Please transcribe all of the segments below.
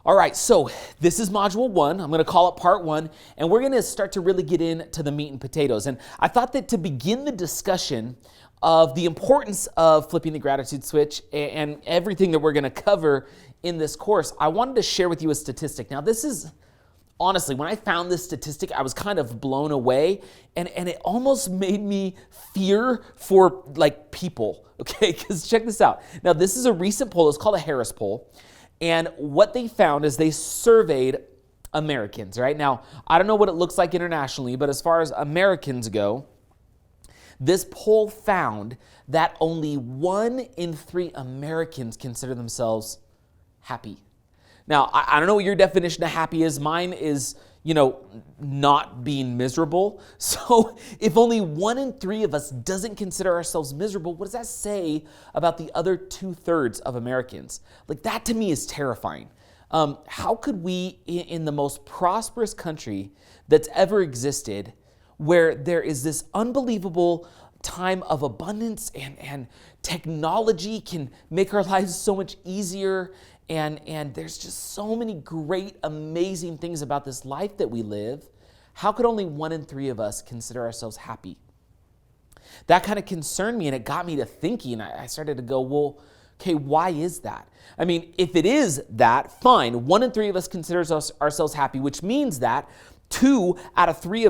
All right, so this is module 1. I'm going to call it part 1, and we're going to start to really get into the meat and potatoes. And I thought that to begin the discussion of the importance of flipping the gratitude switch and everything that we're going to cover in this course, I wanted to share with you a statistic. Now, this is honestly, when I found this statistic, I was kind of blown away, and it almost made me fear for like people, okay? Because check this out. Now, this is a recent poll. It's called a Harris poll. And what they found is they surveyed Americans, right? Now, I don't know what it looks like internationally, but as far as Americans go, this poll found that only 1 in 3 Americans consider themselves happy. Now, I don't know what your definition of happy is. Mine is, not being miserable. So if only 1 in 3 of us doesn't consider ourselves miserable, what does that say about the other 2/3 of Americans? Like, that to me is terrifying. How could we, in the most prosperous country that's ever existed, where there is this unbelievable time of abundance and technology can make our lives so much easier, and there's just so many great, amazing things about this life that we live, how could only 1 in 3 of us consider ourselves happy? That kind of concerned me, and it got me to thinking. I started to go, well, okay, why is that? I mean, if it is that, fine. 1 in 3 of us considers ourselves happy, which means that 2 out of every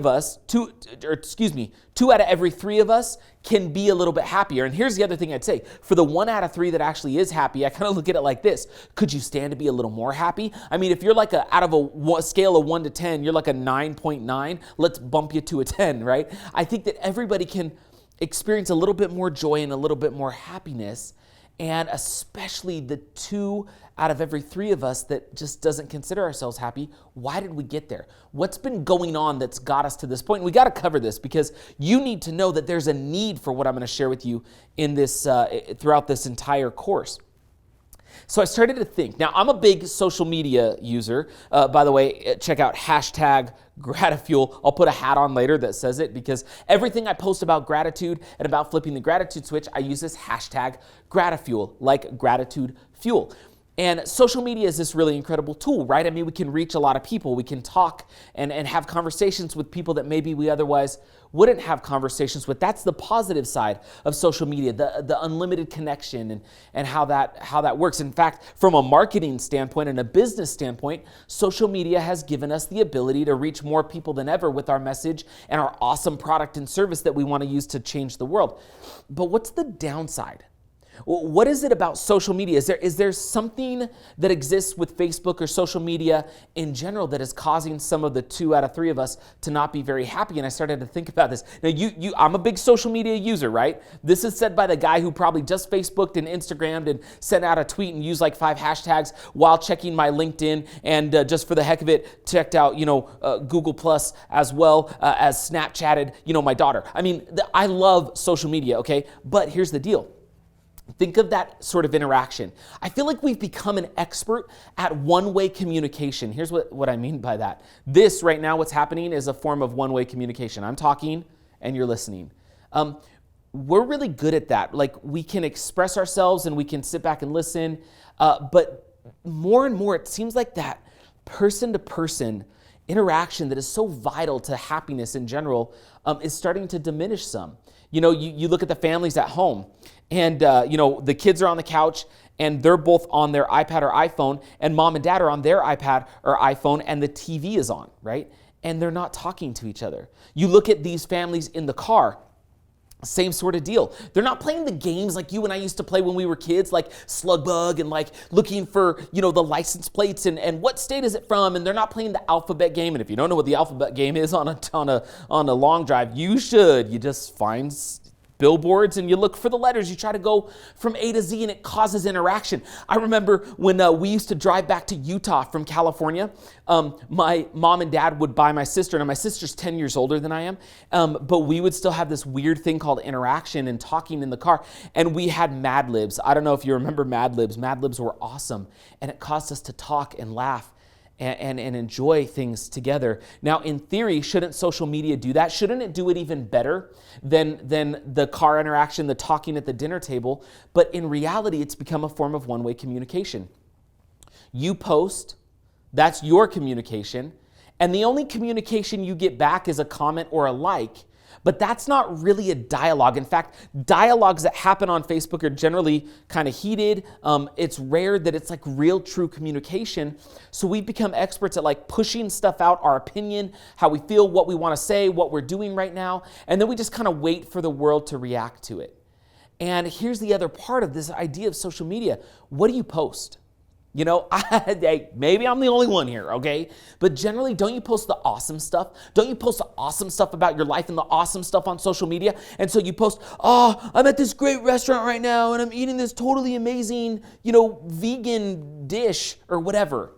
3 of us can be a little bit happier. And here's the other thing I'd say. For the 1 out of 3 that actually is happy, I kind of look at it like this. Could you stand to be a little more happy? I mean, if you're like out of a scale of 1 to 10, you're like a 9.9, let's bump you to a 10, right? I think that everybody can experience a little bit more joy and a little bit more happiness, and especially the 2 out of every 3 of us that just doesn't consider ourselves happy. Why did we get there? What's been going on that's got us to this point? And we got to cover this because you need to know that there's a need for what I'm going to share with you in this throughout this entire course. So I started to think. Now, I'm a big social media user. By the way, check out #Gratifuel. I'll put a hat on later that says it because everything I post about gratitude and about flipping the gratitude switch, I use this #Gratifuel, like gratitude fuel. And social media is this really incredible tool, right? I mean, we can reach a lot of people. We can talk and have conversations with people that maybe we otherwise wouldn't have conversations with. That's the positive side of social media, the unlimited connection and how that works. In fact, from a marketing standpoint and a business standpoint, social media has given us the ability to reach more people than ever with our message and our awesome product and service that we want to use to change the world. But what's the downside? What is it about social media? Is there something that exists with Facebook or social media in general that is causing some of the 2 out of 3 of us to not be very happy? And I started to think about this. Now, I'm a big social media user, right? This is said by the guy who probably just Facebooked and Instagrammed and sent out a tweet and used like 5 hashtags while checking my LinkedIn and just for the heck of it, checked out, Google Plus as well as Snapchatted, my daughter. I mean, I love social media, okay? But here's the deal. Think of that sort of interaction. I feel like we've become an expert at one-way communication. Here's what I mean by that. This right now, what's happening is a form of one-way communication. I'm talking and you're listening. We're really good at that. Like, we can express ourselves and we can sit back and listen. But more and more, it seems like that person-to-person interaction that is so vital to happiness in general is starting to diminish some. You look at the families at home and, the kids are on the couch and they're both on their iPad or iPhone, and mom and dad are on their iPad or iPhone, and the TV is on, right? And they're not talking to each other. You look at these families in the car, same sort of deal. They're not playing the games like you and I used to play when we were kids, like Slug Bug and like looking for, the license plates and what state is it from? And they're not playing the alphabet game. And if you don't know what the alphabet game is on a long drive, you should. You just find billboards and you look for the letters. You try to go from A to Z, and it causes interaction. I remember when we used to drive back to Utah from California, my mom and dad would buy my sister, and my sister's 10 years older than I am, but we would still have this weird thing called interaction and talking in the car, and we had Mad Libs. I don't know if you remember Mad Libs. Mad Libs were awesome, and it caused us to talk and laugh and enjoy things together. Now, in theory, shouldn't social media do that? Shouldn't it do it even better than the car interaction, the talking at the dinner table? But in reality, it's become a form of one-way communication. You post, That's your communication. And the only communication you get back is a comment or a like. But that's not really a dialogue. In fact, dialogues that happen on Facebook are generally kind of heated. It's rare that it's like real, true communication. So we've become experts at like pushing stuff out, our opinion, how we feel, what we want to say, what we're doing right now. And then we just kind of wait for the world to react to it. And here's the other part of this idea of social media. What do you post? You know, maybe I'm the only one here, okay? But generally, don't you post the awesome stuff? Don't you post the awesome stuff about your life and the awesome stuff on social media? And so you post, oh, I'm at this great restaurant right now and I'm eating this totally amazing, vegan dish or whatever.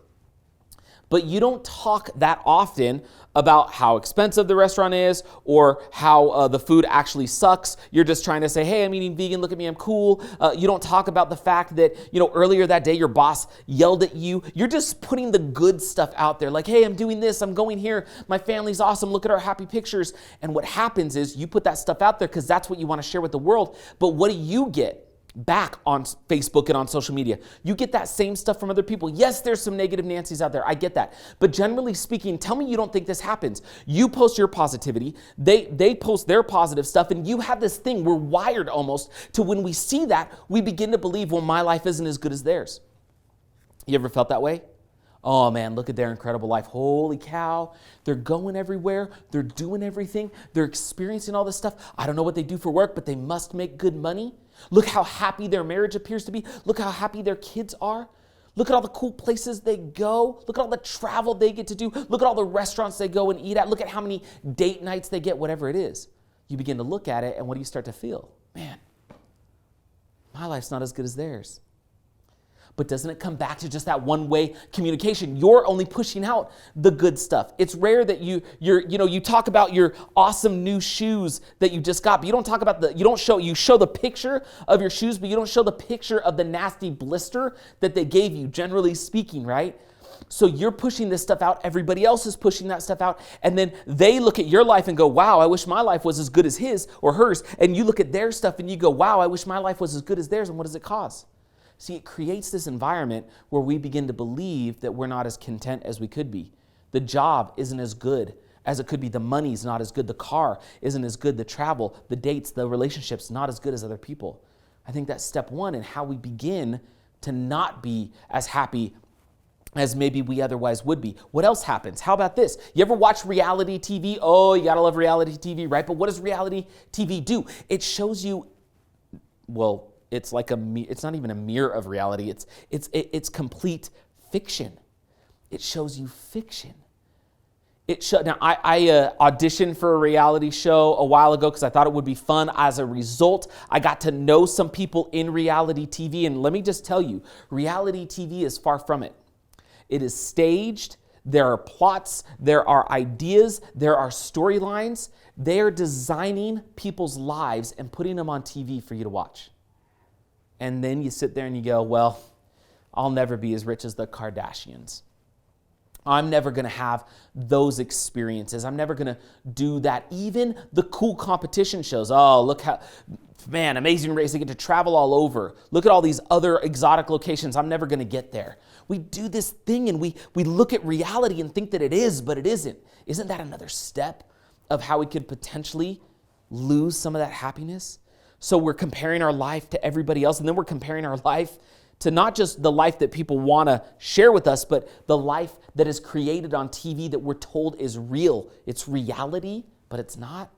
But you don't talk that often about how expensive the restaurant is or how the food actually sucks. You're just trying to say, hey, I'm eating vegan, look at me, I'm cool. You don't talk about the fact that, earlier that day your boss yelled at you. You're just putting the good stuff out there like, hey, I'm doing this, I'm going here, my family's awesome, look at our happy pictures. And what happens is you put that stuff out there because that's what you want to share with the world. But what do you get back on Facebook and on social media? You get that same stuff from other people. Yes, there's some negative Nancys out there. I get that. But generally speaking, tell me you don't think this happens. You post your positivity. They post their positive stuff. And you have this thing, we're wired almost to when we see that, we begin to believe, well, my life isn't as good as theirs. You ever felt that way? Oh man, look at their incredible life. Holy cow. They're going everywhere. They're doing everything. They're experiencing all this stuff. I don't know what they do for work, but they must make good money. Look how happy their marriage appears to be. Look how happy their kids are. Look at all the cool places they go. Look at all the travel they get to do. Look at all the restaurants they go and eat at. Look at how many date nights they get, whatever it is. You begin to look at it, and what do you start to feel? Man, my life's not as good as theirs. But doesn't it come back to just that one-way communication? You're only pushing out the good stuff. It's rare that you talk about your awesome new shoes that you just got, but you don't talk about you show the picture of your shoes, but you don't show the picture of the nasty blister that they gave you, generally speaking, right? So you're pushing this stuff out, everybody else is pushing that stuff out, and then they look at your life and go, wow, I wish my life was as good as his or hers, and you look at their stuff and you go, wow, I wish my life was as good as theirs, and what does it cause? See, it creates this environment where we begin to believe that we're not as content as we could be. The job isn't as good as it could be. The money's not as good. The car isn't as good. The travel, the dates, the relationships, not as good as other people. I think that's step one in how we begin to not be as happy as maybe we otherwise would be. What else happens? How about this? You ever watch reality TV? Oh, you gotta love reality TV, right? But what does reality TV do? It shows you, well, it's not even a mirror of reality. It's complete fiction. It shows you fiction. Now, I auditioned for a reality show a while ago because I thought it would be fun. As a result, I got to know some people in reality TV. And let me just tell you, reality TV is far from it. It is staged. There are plots. There are ideas. There are storylines. They are designing people's lives and putting them on TV for you to watch. And then you sit there and you go, well, I'll never be as rich as the Kardashians. I'm never going to have those experiences. I'm never going to do that. Even the cool competition shows. Oh, look how, man, Amazing Race, they get to travel all over. Look at all these other exotic locations. I'm never going to get there. We do this thing and we look at reality and think that it is, but it isn't. Isn't that another step of how we could potentially lose some of that happiness? So we're comparing our life to everybody else, and then we're comparing our life to not just the life that people want to share with us, but the life that is created on TV that we're told is real. It's reality, but it's not.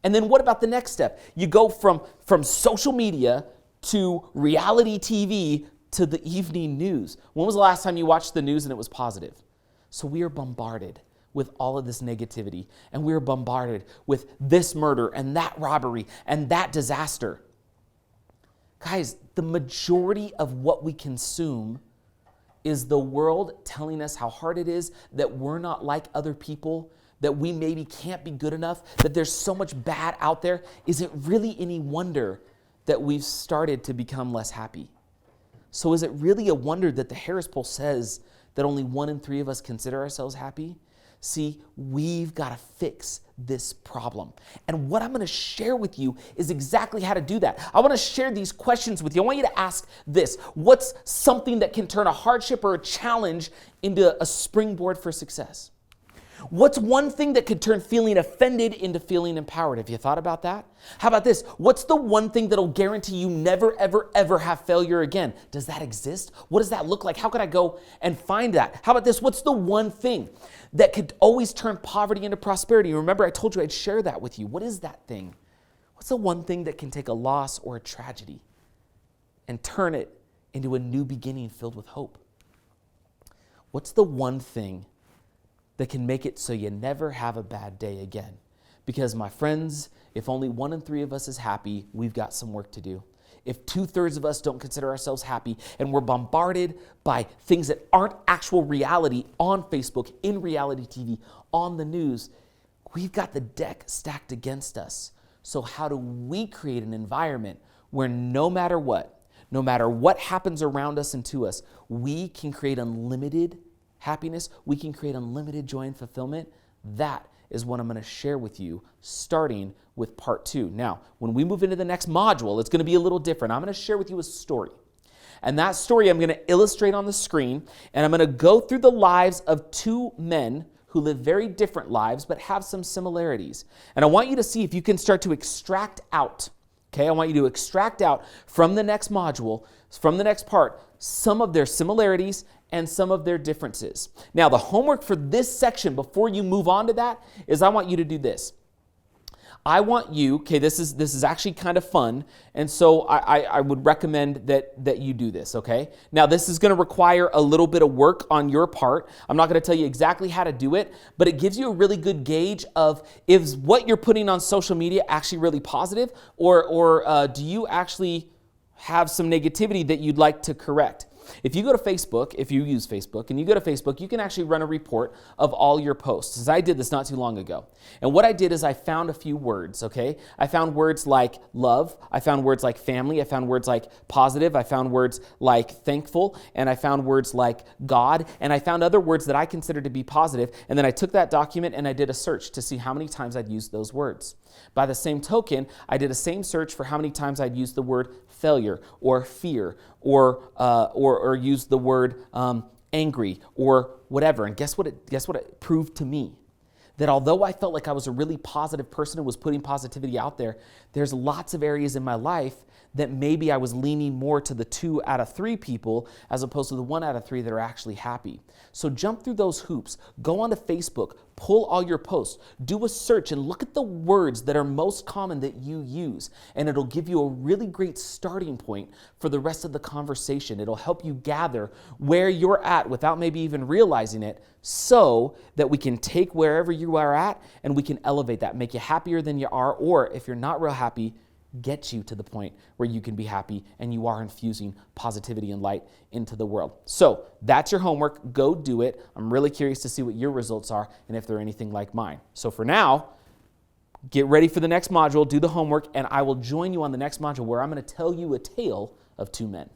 And then what about the next step? You go from social media to reality TV to the evening news. When was the last time you watched the news and it was positive? So we are bombarded with all of this negativity, and we're bombarded with this murder and that robbery and that disaster. Guys, the majority of what we consume is the world telling us how hard it is, that we're not like other people, that we maybe can't be good enough, that there's so much bad out there. Is it really any wonder that we've started to become less happy? So is it really a wonder that the Harris Poll says that only 1 in 3 of us consider ourselves happy? See, we've got to fix this problem. And what I'm going to share with you is exactly how to do that. I want to share these questions with you. I want you to ask this. What's something that can turn a hardship or a challenge into a springboard for success? What's one thing that could turn feeling offended into feeling empowered? Have you thought about that? How about this? What's the one thing that'll guarantee you never, ever, ever have failure again? Does that exist? What does that look like? How could I go and find that? How about this? What's the one thing that could always turn poverty into prosperity? Remember, I told you I'd share that with you. What is that thing? What's the one thing that can take a loss or a tragedy and turn it into a new beginning filled with hope? What's the one thing that can make it so you never have a bad day again? Because my friends, if only 1 in 3 of us is happy, we've got some work to do. If 2/3 of us don't consider ourselves happy and we're bombarded by things that aren't actual reality on Facebook, in reality TV, on the news, we've got the deck stacked against us. So how do we create an environment where no matter what happens around us and to us, we can create unlimited happiness, we can create unlimited joy and fulfillment? That is what I'm going to share with you, starting with part 2. Now, when we move into the next module, it's going to be a little different. I'm going to share with you a story. And that story I'm going to illustrate on the screen, and I'm going to go through the lives of 2 men who live very different lives but have some similarities. And I want you to see if you can start to extract out, okay? I want you to extract out from the next module, from the next part, some of their similarities and some of their differences. Now, the homework for this section before you move on to that is I want you to do this. I want you, okay, this is actually kind of fun, and so I would recommend that you do this, okay? Now, this is going to require a little bit of work on your part. I'm not going to tell you exactly how to do it, but it gives you a really good gauge of is what you're putting on social media actually really positive, or do you actually have some negativity that you'd like to correct? If you go to Facebook, if you use Facebook, and you go to Facebook, you can actually run a report of all your posts. As I did this not too long ago. And what I did is I found a few words, okay? I found words like love. I found words like family. I found words like positive. I found words like thankful. And I found words like God. And I found other words that I considered to be positive. And then I took that document and I did a search to see how many times I'd used those words. By the same token, I did a same search for how many times I'd used the word failure or fear or use the word angry or whatever. And guess what it proved to me? That although I felt like I was a really positive person and was putting positivity out there, there's lots of areas in my life that maybe I was leaning more to the 2 out of 3 people as opposed to the 1 out of 3 that are actually happy. So jump through those hoops, go onto Facebook, pull all your posts, do a search and look at the words that are most common that you use. And it'll give you a really great starting point for the rest of the conversation. It'll help you gather where you're at without maybe even realizing it, so that we can take wherever you are at and we can elevate that, make you happier than you are, or if you're not real happy, get you to the point where you can be happy and you are infusing positivity and light into the world. So that's your homework. Go do it. I'm really curious to see what your results are and if they're anything like mine. So for now, get ready for the next module, do the homework, and I will join you on the next module where I'm going to tell you a tale of 2 men.